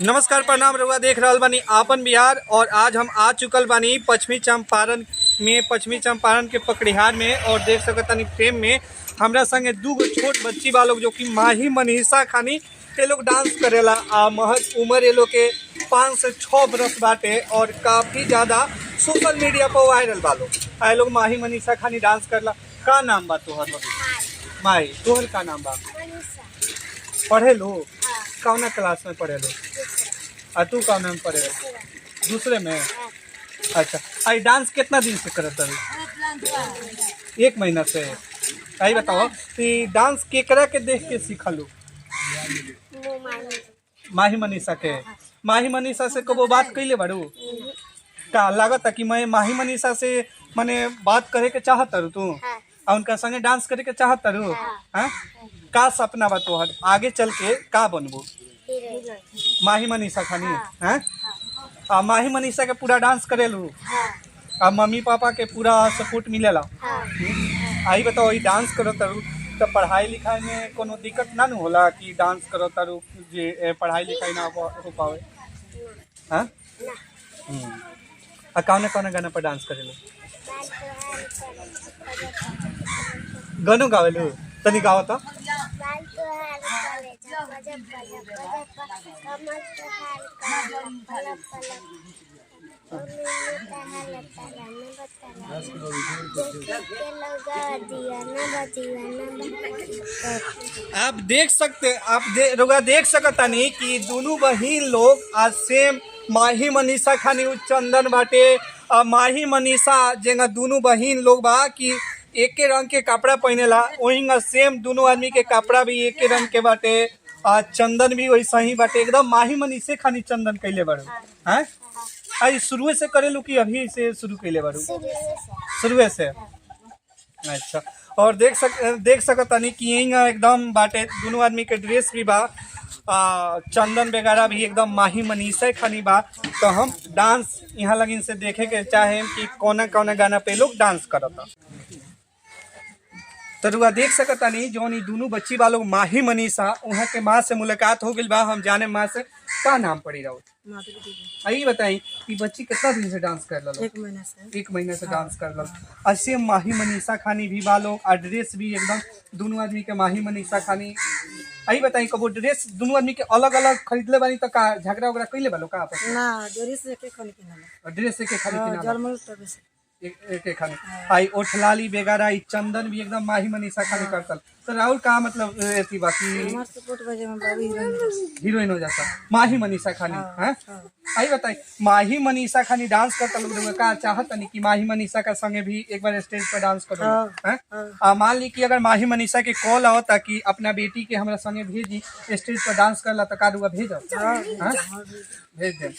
नमस्कार प्रणाम रउआ देख रहल बानी आपन बिहार। और आज हम आ चुकल बानी पश्चिमी चंपारण के पकड़िहार में। और देख सकतानी फ्रेम में हमरा संगे दूगो छोट बच्ची बा लोग जो कि माही मनीषा खानी ये लोग डांस करेला। महज उम्र ये लोग के 5 से 6 बरस बाटे और काफ़ी ज़्यादा सोशल मीडिया पर वायरल बा लोग। ये लोग माही मनीषा खानी डांस करला। का नाम बा तोहर? माही तोहर का नाम बा? पढ़े लो? कौना क्लास में पढ़े लो? तू का नाम पढ़े लो? दूसरे में? अच्छा। आई डांस कितना दिन से करत है? 1 महीना से। आई बताओ कि डांस केकरा के देख के सीखलू? माही मनीषा के। माही मनीषा से कबो बात कैले बारू? का लागत कि मैं माही मनीषा से माने बात करे के चाहत तारू तू? और उनका संगे डांस करे के चाहत तारू? हाँ? का सपना बा तोहर आगे चल के का बनबू? माही मनीषा खानी हैं? माही मनीषा के पूरा डांस करेलू? मम्मी पापा के पूरा सपोर्ट मिलेला? आई बताओ ये डांस करो तारू तो पढ़ाई लिखाई में कोनो दिक्कत ना न होला कि डांस करो तारू जे पढ़ाई लिखाई ना हो पावे? हाँ? कौन कौन गाना पर डांस करेलू? गानो गावेलू? तनी गाओ तो। आप देख सकता नहीं कि दोनों बहिन लोग आज सेम माही मनीषा खानी चंदन बाटे। माही मनीषा जेंगा दोनों बहिन लोग बा कि एक रंग के कपड़ा पहनेला वही सेम दोनों आदमी के कपड़ा भी एक रंग के बाटे। चंदन भी वैसा ही बाटे एकदम माही मनीषे खानी चंदन कैले बारू? हैं? आई शुरू से करेलू कि अभी से शुरू कैले बारू? शुरू से। अच्छा। और देख सकतानी कि यही एकदम बाटे दोनों आदमी के ड्रेस भी बा। चंदन वगैरह भी एकदम माही मनीषा खानी बा। तो हम डांस यहाँ लगिन से देखे के चाहे कि कौना कौना गाना पे लोग डांस करता। तो रुआ देख सकता नहीं जो दोनों बच्ची वालों माही मनीषा वहाँ के माँ से मुलाकात हो गई बा। हम जाने माँ से का नाम पड़ी रहो? आई बताई कि बच्ची कितना दिन से डांस कर लो? 1 महीना से। 1 महीने से डांस कर लो। ऐसे माही मनीषा खानी भी वालों ड्रेस भी एकदम दोनों आदमी के माही मनीषा खानी। आई बताई कबो ड्रेस दोनों आदमी के अलग अलग खरीदले बानी तो का झगड़ा वगड़ा कैले बालो का आपस में? ना ड्रेस एक खाली किनला। ड्रेस एक खाली किनला। जर्मन तबे से एक खानी। आई ओठलाली बेगारा ई चंदन भी एकदम माही मनीषा खानी करतल। तो राहुल का मतलब ऐसी बाकी हमार सपोर्ट बजे में बाबू हीरोइन हो जाता माही मनीषा खानी हैं? आई बताई माही मनीषा खानी डांस करता लोग का चाहत नहीं कि माही मनीषा का संगे भी एक बार स्टेज पर डांस करो हैं? मान ली कि अगर माही मनीषा के कॉल आओ ताकि अपना बेटी के हमरा संगे भेजी स्टेज पर डांस करला तो का रुआ भेजो? भेज दे।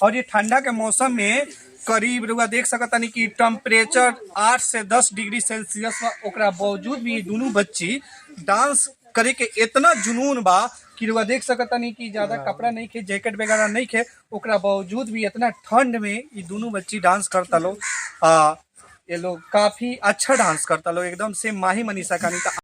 और ये ठंडा के मौसम में करीब रुआ देख सकता नहीं कि टेम्परेचर 8 से 10 डिग्री सेल्सियस ओकरा बावजूद भी दोनों बच्ची डांस करे के इतना जुनून बा कि रुआ देख सकता नहीं कि ज्यादा कपड़ा नहीं खे जैकेट वगैरह नहीं खे ओकरा बावजूद भी इतना ठंड में ये दोनों बच्ची डांस करता लोग। ये लोग काफी अच्छा डांस करता लोग एकदम से माही मनीषा का नहीं।